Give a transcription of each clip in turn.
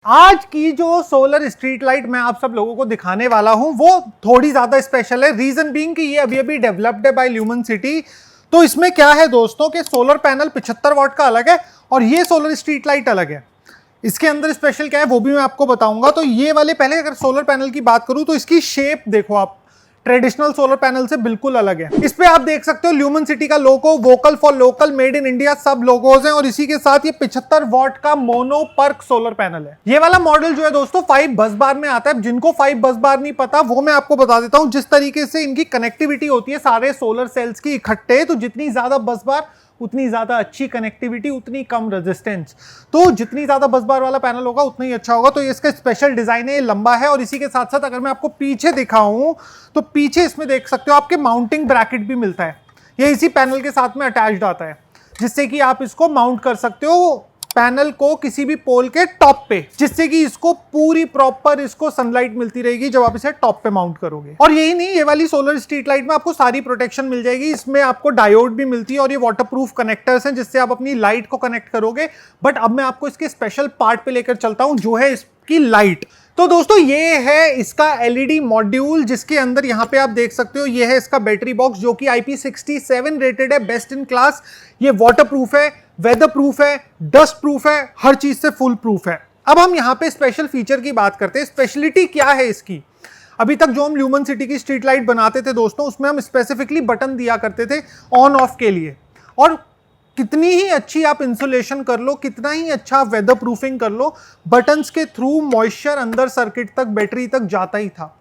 आज की जो सोलर स्ट्रीट लाइट मैं आप सब लोगों को दिखाने वाला हूं वो थोड़ी ज्यादा स्पेशल है। रीजन बीइंग कि ये अभी अभी डेवलप्ड है बाय ल्यूमन सिटी। तो इसमें क्या है दोस्तों कि सोलर पैनल 75 वाट का अलग है और ये सोलर स्ट्रीट लाइट अलग है। इसके अंदर स्पेशल क्या है वो भी मैं आपको बताऊंगा। तो ये वाले पहले अगर सोलर पैनल की बात करूं तो इसकी शेप देखो आप, ट्रेडिशनल सोलर पैनल से बिल्कुल अलग है। इस पे आप देख सकते हो ल्यूमन सिटी का logo, vocal for local, made in India सब लोगोज हैं और इसी के साथ ये 75 वॉट का मोनो पर्क सोलर पैनल है। ये वाला मॉडल जो है दोस्तों 5 बस बार में आता है। जिनको 5 बस बार नहीं पता वो मैं आपको बता देता हूं। जिस तरीके से इनकी कनेक्टिविटी होती है सारे सोलर सेल्स की इकट्ठे, तो जितनी ज्यादा बस बार उतनी ज्यादा अच्छी कनेक्टिविटी, उतनी कम रेजिस्टेंस। तो जितनी ज्यादा बस बार वाला पैनल होगा उतना ही अच्छा होगा। तो ये इसका स्पेशल डिजाइन है, ये लंबा है। और इसी के साथ साथ अगर मैं आपको पीछे दिखाऊं तो पीछे इसमें देख सकते हो आपके माउंटिंग ब्रैकेट भी मिलता है। ये इसी पैनल के साथ में अटैच्ड आता है जिससे कि आप इसको माउंट कर सकते हो पैनल को किसी भी पोल के टॉप पे, जिससे कि इसको पूरी प्रॉपर इसको सनलाइट मिलती रहेगी जब आप इसे टॉप पे माउंट करोगे। और यही नहीं, ये वाली सोलर स्ट्रीट लाइट में आपको सारी प्रोटेक्शन मिल जाएगी। इसमें आपको डायोड भी मिलती है और ये वाटरप्रूफ कनेक्टर्स हैं जिससे आप अपनी लाइट को कनेक्ट करोगे। बट अब मैं आपको इसके स्पेशल पार्ट पे लेकर चलता हूं जो है इसकी लाइट। तो दोस्तों ये है इसका एलईडी मॉड्यूल जिसके अंदर यहां पे आप देख सकते हो ये है इसका बैटरी बॉक्स जो कि IP67 रेटेड है, बेस्ट इन क्लास। ये वाटरप्रूफ है, वेदर प्रूफ है, डस्ट प्रूफ है, हर चीज से फुल प्रूफ है। अब हम यहां पे स्पेशल फीचर की बात करते हैं। स्पेशलिटी क्या है इसकी? अभी तक जो हम ल्यूमन सिटी की स्ट्रीट लाइट बनाते थे दोस्तों उसमें हम स्पेसिफिकली बटन दिया करते थे ऑन ऑफ के लिए। और कितनी ही अच्छी आप इंसुलेशन कर लो, कितना ही अच्छा वेदर प्रूफिंग कर लो, बटन्स के थ्रू मॉइस्चर अंदर सर्किट तक, बैटरी तक जाता ही था।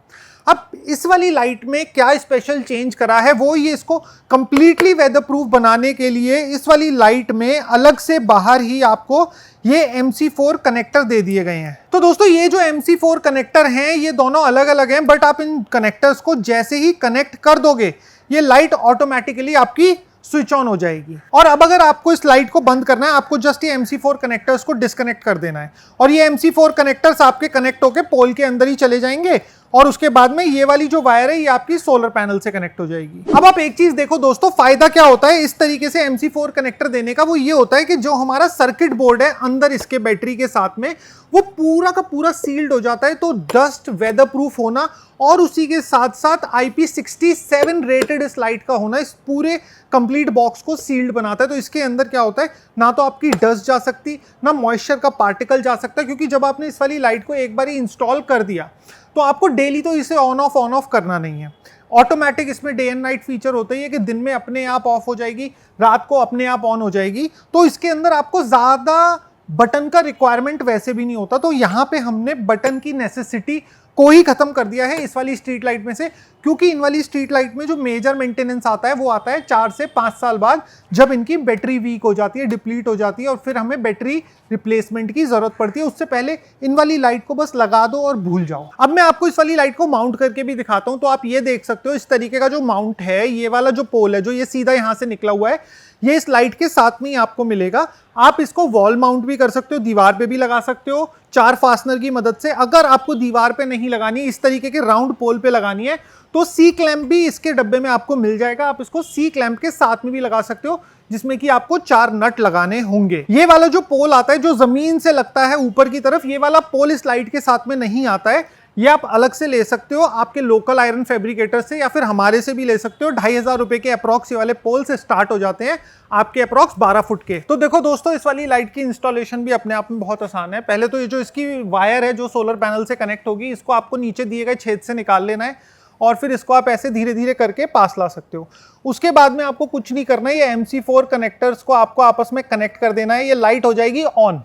अब इस वाली लाइट में क्या स्पेशल चेंज करा है वो ये इसको कंप्लीटली वेदर प्रूफ बनाने के लिए इस वाली लाइट में अलग से बाहर ही आपको ये MC4 कनेक्टर दे दिए गए हैं। तो दोस्तों ये जो MC4 कनेक्टर हैं ये दोनों अलग अलग हैं, बट आप इन कनेक्टर्स को जैसे ही कनेक्ट कर दोगे ये लाइट ऑटोमेटिकली आपकी स्विच ऑन हो जाएगी। और अब अगर आपको इस लाइट को बंद करना है आपको जस्ट ये MC4 कनेक्टर्स को डिस्कनेक्ट कर देना है और ये MC4 कनेक्टर्स आपके कनेक्ट होकर पोल के अंदर ही चले जाएंगे और उसके बाद में ये वाली जो वायर है ये आपकी सोलर पैनल से कनेक्ट हो जाएगी। अब आप एक चीज देखो दोस्तों, फायदा क्या होता है इस तरीके से MC4 कनेक्टर देने का? वो ये होता है कि जो हमारा सर्किट बोर्ड है अंदर इसके बैटरी के साथ में वो पूरा का पूरा सील्ड हो जाता है। तो डस्ट, वेदर प्रूफ होना और उसी के साथ साथ IP67 रेटेड इस लाइट का होना इस पूरे कंप्लीट बॉक्स को सील्ड बनाता है। तो इसके अंदर क्या होता है, ना तो आपकी डस्ट जा सकती, ना मॉइस्चर का पार्टिकल जा सकता है, क्योंकि जब आपने इस वाली लाइट को एक बार इंस्टॉल कर दिया तो आपको डेली तो इसे ऑन ऑफ करना नहीं है। ऑटोमेटिक इसमें डे एंड नाइट फीचर होता ही है कि दिन में अपने आप ऑफ हो जाएगी, रात को अपने आप ऑन हो जाएगी। तो इसके अंदर आपको ज्यादा बटन का रिक्वायरमेंट वैसे भी नहीं होता। तो यहां पे हमने बटन की नेसेसिटी को ही खत्म कर दिया है इस वाली स्ट्रीट लाइट में से, क्योंकि इन वाली स्ट्रीट लाइट में जो मेजर मेंटेनेंस आता है वो आता है 4 से 5 साल बाद, जब इनकी बैटरी वीक हो जाती है, डिप्लीट हो जाती है और फिर हमें बैटरी रिप्लेसमेंट की जरूरत पड़ती है। उससे पहले इन वाली लाइट को बस लगा दो और भूल जाओ। अब मैं आपको इस वाली लाइट को माउंट करके भी दिखाता हूं। तो आप ये देख सकते हो इस तरीके का जो माउंट है, ये वाला जो पोल है जो ये सीधा यहां से निकला हुआ है, ये इस लाइट के साथ में ही आपको मिलेगा। आप इसको वॉल माउंट भी कर सकते हो, दीवार पे भी लगा सकते हो 4 फास्टनर की मदद से। अगर आपको दीवार पे नहीं लगानी, इस तरीके के राउंड पोल पे लगानी है तो C क्लैंप भी इसके डब्बे में आपको मिल जाएगा। आप इसको C क्लैंप के साथ में भी लगा सकते हो जिसमें कि आपको 4 नट लगाने होंगे। ये वाला जो पोल आता है जो जमीन से लगता है ऊपर की तरफ, ये वाला पोल इस लाइट के साथ में नहीं आता है। ये आप अलग से ले सकते हो आपके लोकल आयरन फैब्रिकेटर से या फिर हमारे से भी ले सकते हो। 2500 रुपए के अप्रॉक्स ये वाले पोल से स्टार्ट हो जाते हैं, आपके अप्रॉक्स 12 फुट के। तो देखो दोस्तों इस वाली लाइट की इंस्टॉलेशन भी अपने आप में बहुत आसान है। पहले तो ये जो इसकी वायर है जो सोलर पैनल से कनेक्ट होगी इसको आपको नीचे दिए गए छेद से निकाल लेना है और फिर इसको आप ऐसे धीरे धीरे करके पास ला सकते हो। उसके बाद में आपको कुछ नहीं करना है, ये MC4 कनेक्टर्स को आपको आपस में कनेक्ट कर देना है, ये लाइट हो जाएगी ऑन।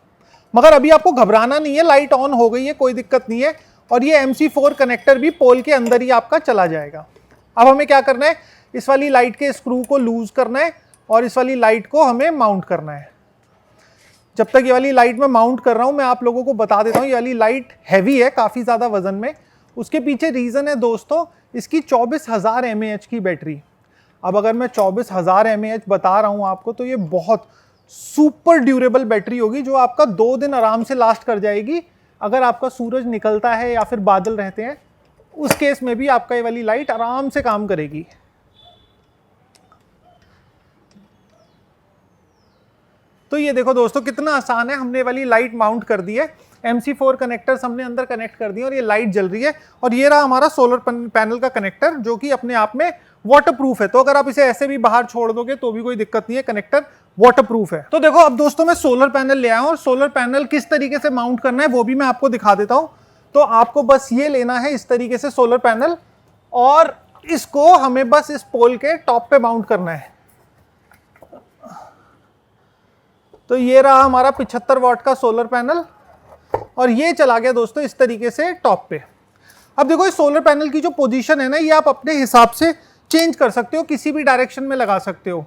मगर अभी आपको घबराना नहीं है, लाइट ऑन हो गई है, कोई दिक्कत नहीं है। और ये MC4 कनेक्टर भी पोल के अंदर ही आपका चला जाएगा। अब हमें क्या करना है, इस वाली लाइट के स्क्रू को लूज करना है और इस वाली लाइट को हमें माउंट करना है। जब तक ये वाली लाइट में माउंट कर रहा हूं मैं आप लोगों को बता देता हूं, ये वाली लाइट हैवी है काफी ज्यादा वजन में। उसके पीछे रीजन है दोस्तों इसकी 24,000 mAh की बैटरी। अब अगर मैं 24,000 mAh बता रहा हूं आपको तो ये बहुत सुपर ड्यूरेबल बैटरी होगी जो आपका 2 दिन आराम से लास्ट कर जाएगी। अगर आपका सूरज निकलता है या फिर बादल रहते हैं उस केस में भी आपका ये वाली लाइट आराम से काम करेगी। तो ये देखो दोस्तों कितना आसान है, हमने वाली लाइट माउंट कर दी है। MC4 कनेक्टर्स हमने अंदर कनेक्ट कर दिए और ये लाइट जल रही है। और ये रहा हमारा सोलर पैनल का कनेक्टर जो कि अपने आप में वाटरप्रूफ है। तो अगर आप इसे ऐसे भी बाहर छोड़ दोगे तो भी कोई दिक्कत नहीं है, कनेक्टर वाटरप्रूफ है। तो देखो अब दोस्तों मैं सोलर पैनल ले आया हूं और सोलर पैनल किस तरीके से माउंट करना है वो भी मैं आपको दिखा देता हूं। तो आपको बस ये लेना है इस तरीके से सोलर पैनल और इसको हमें बस इस पोल के टॉप पे माउंट करना है। तो ये रहा हमारा 75 वाट का सोलर पैनल और ये चला गया दोस्तों इस तरीके से टॉप पे। अब देखो इस सोलर पैनल की जो पोजीशन है ना, ये आप अपने हिसाब से चेंज कर सकते हो, किसी भी डायरेक्शन में लगा सकते हो।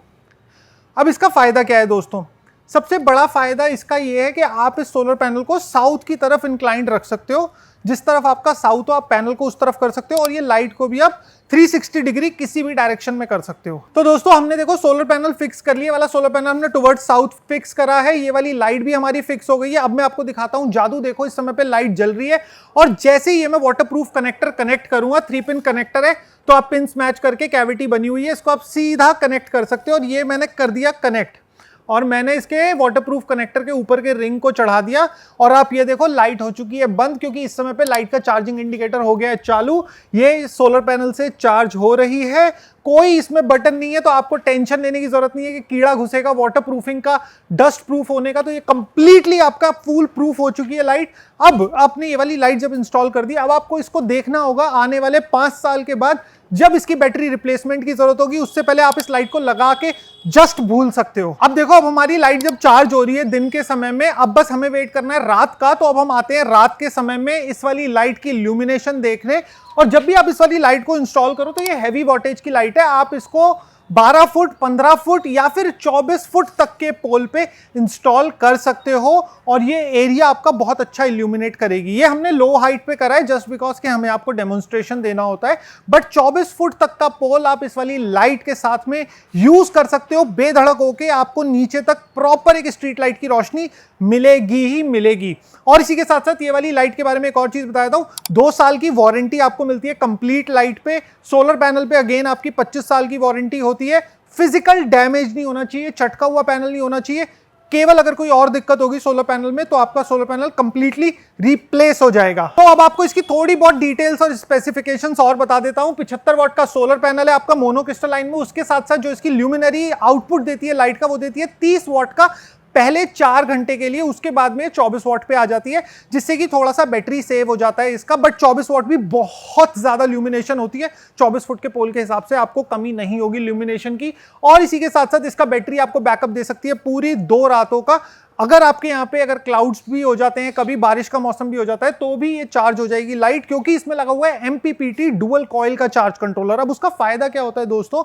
अब इसका फायदा क्या है दोस्तों? सबसे बड़ा फायदा इसका ये है कि आप इस सोलर पैनल को साउथ की तरफ इंक्लाइंड रख सकते हो। जिस तरफ आपका साउथ हो आप पैनल को उस तरफ कर सकते हो और ये लाइट को भी आप 360 डिग्री किसी भी डायरेक्शन में कर सकते हो। तो दोस्तों हमने देखो सोलर पैनल फिक्स कर लिया, वाला सोलर पैनल हमने टुवर्ड्स साउथ फिक्स करा है। ये वाली लाइट भी हमारी फिक्स हो गई है। अब मैं आपको दिखाता हूं जादू। देखो इस समय पे लाइट जल रही है और जैसे ही ये मैं वाटरप्रूफ कनेक्टर कनेक्ट करूंगा, 3 पिन कनेक्टर है, तो आप पिन मैच करके कैविटी बनी हुई है, इसको आप सीधा कनेक्ट कर सकते हो। और ये मैंने कर दिया कनेक्ट और मैंने इसके वाटरप्रूफ कनेक्टर के ऊपर के रिंग को चढ़ा दिया और आप ये देखो लाइट हो चुकी है बंद, क्योंकि इस समय पे लाइट का चार्जिंग इंडिकेटर हो गया है चालू। ये सोलर पैनल से चार्ज हो रही है, कोई इसमें बटन नहीं है, तो आपको टेंशन लेने की जरूरत नहीं है कि कीड़ा घुसेगा, वाटर प्रूफिंग का, डस्ट प्रूफ होने का। तो ये कंप्लीटली आपका फुल प्रूफ हो चुकी है लाइट। अब आपने ये वाली लाइट जब इंस्टॉल कर दी, अब आपको इसको देखना होगा आने वाले 5 साल के बाद जब इसकी बैटरी रिप्लेसमेंट की जरूरत होगी, उससे पहले आप इस लाइट को लगा के जस्ट भूल सकते हो। अब देखो अब हमारी लाइट जब चार्ज हो रही है दिन के समय में, अब बस हमें वेट करना है रात का। तो अब हम आते हैं रात के समय में इस वाली लाइट की इल्यूमिनेशन देखने। और जब भी आप इस वाली लाइट को इंस्टॉल करो तो ये हैवी वोल्टेज की लाइट है, आप इसको 12 फुट, 15 फुट या फिर 24 फुट तक के पोल पे इंस्टॉल कर सकते हो और ये एरिया आपका बहुत अच्छा इल्यूमिनेट करेगी। ये हमने लो हाइट पे करा है जस्ट बिकॉज कि हमें आपको डेमोन्स्ट्रेशन देना होता है, बट 24 फुट तक का पोल आप इस वाली लाइट के साथ में यूज कर सकते हो। बेधड़क होके आपको नीचे तक प्रॉपर एक स्ट्रीट लाइट की रोशनी मिलेगी ही मिलेगी। और इसी के साथ साथ ये वाली लाइट के बारे में एक और चीज बता देता हूं, 2 साल की वारंटी आपको मिलती है कंप्लीट लाइट पे। सोलर पैनल पे अगेन आपकी 25 साल की वारंटी होती है। फिजिकल डैमेज नहीं होना चाहिए, चटका हुआ पैनल नहीं होना चाहिए। केवल अगर कोई और दिक्कत होगी सोलर पैनल में तो आपका सोलर पैनल कंप्लीटली रिप्लेस हो जाएगा। तो अब आपको इसकी थोड़ी बहुत डिटेल्स और स्पेसिफिकेशंस और बता देता हूं। 75 वाट का सोलर पैनल है आपका मोनोक्रिस्टलाइन में, उसके साथ साथ जो इसकी ल्यूमिनरी आउटपुट देती है लाइट का, वो देती है 30 वाट का पहले 4 घंटे के लिए, उसके बाद में 24 वाट पे आ जाती है, जिससे कि थोड़ा सा बैटरी सेव हो जाता है इसका। बट 24 वाट भी बहुत ज्यादा ल्यूमिनेशन होती है, 24 फुट के पोल के हिसाब से आपको कमी नहीं होगी ल्यूमिनेशन की। और इसी के साथ साथ इसका बैटरी आपको बैकअप दे सकती है पूरी 2 रातों का। अगर आपके यहाँ पे अगर क्लाउड्स भी हो जाते हैं, कभी बारिश का मौसम भी हो जाता है, तो भी ये चार्ज हो जाएगी लाइट, क्योंकि इसमें लगा हुआ है MPPT डुअल कॉइल का चार्ज कंट्रोलर। अब उसका फायदा क्या होता है दोस्तों,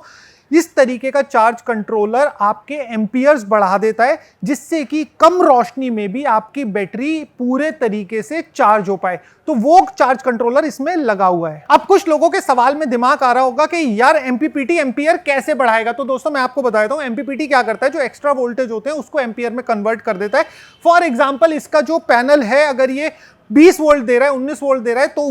इस तरीके का चार्ज कंट्रोलर आपके एम्पियर्स बढ़ा देता है, जिससे कि कम रोशनी में भी आपकी बैटरी पूरे तरीके से चार्ज हो पाए। तो वो चार्ज कंट्रोलर इसमें लगा हुआ है। अब कुछ लोगों के सवाल में दिमाग आ रहा होगा कि यार MPPT एम्पियर कैसे बढ़ाएगा। तो दोस्तों मैं आपको बता देता हूं, MPPT क्या करता है, जो एक्स्ट्रा वोल्टेज होते हैं उसको एम्पियर में कन्वर्ट कर देता है। फॉर एग्जाम्पल इसका जो पैनल है, अगर ये 20 वोल्ट दे रहा है, 19 वोल्ट दे रहा है, तो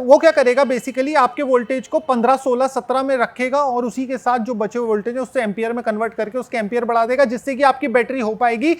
वो क्या करेगा, बेसिकली आपके वोल्टेज को 15, 16, 17 में रखेगा और उसी के साथ जो बचे हुए वोल्टेज है उससे एम्पियर में कन्वर्ट करके उसके एम्पियर बढ़ा देगा, जिससे कि आपकी बैटरी हो पाएगी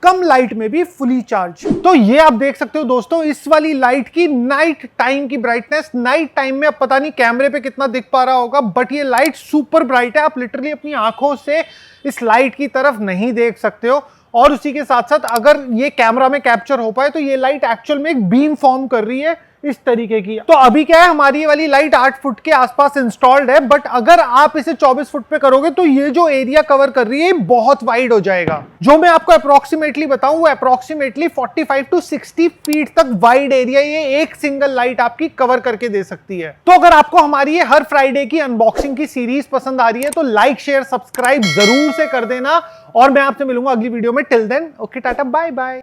कम लाइट में भी फुली चार्ज। तो ये आप देख सकते हो दोस्तों इस वाली लाइट की नाइट टाइम की ब्राइटनेस। नाइट टाइम में अब पता नहीं कैमरे पे कितना दिख पा रहा होगा, बट ये लाइट सुपर ब्राइट है। आप लिटरली अपनी आंखों से इस लाइट की तरफ नहीं देख सकते हो। और उसी के साथ साथ अगर ये कैमरा में कैप्चर हो पाए तो ये लाइट एक्चुअल में एक बीम फॉर्म कर रही है इस तरीके की। तो अभी क्या है, हमारी ये वाली लाइट 8 फुट के आसपास इंस्टॉल्ड है, बट अगर आप इसे 24 फुट पे करोगे तो ये जो एरिया कवर कर रही है बहुत वाइड हो जाएगा। जो मैं आपको अप्रोक्सीमेटली बताऊं वो अप्रोक्सीमेटली 45 to 60 फीट तक वाइड एरिया ये एक सिंगल लाइट आपकी कवर करके दे सकती है। तो अगर आपको हमारी ये हर फ्राइडे की अनबॉक्सिंग की सीरीज पसंद आ रही है तो लाइक, शेयर, सब्सक्राइब जरूर से कर देना और मैं आपसे मिलूंगा अगली वीडियो में। Till then okay, tata, bye bye.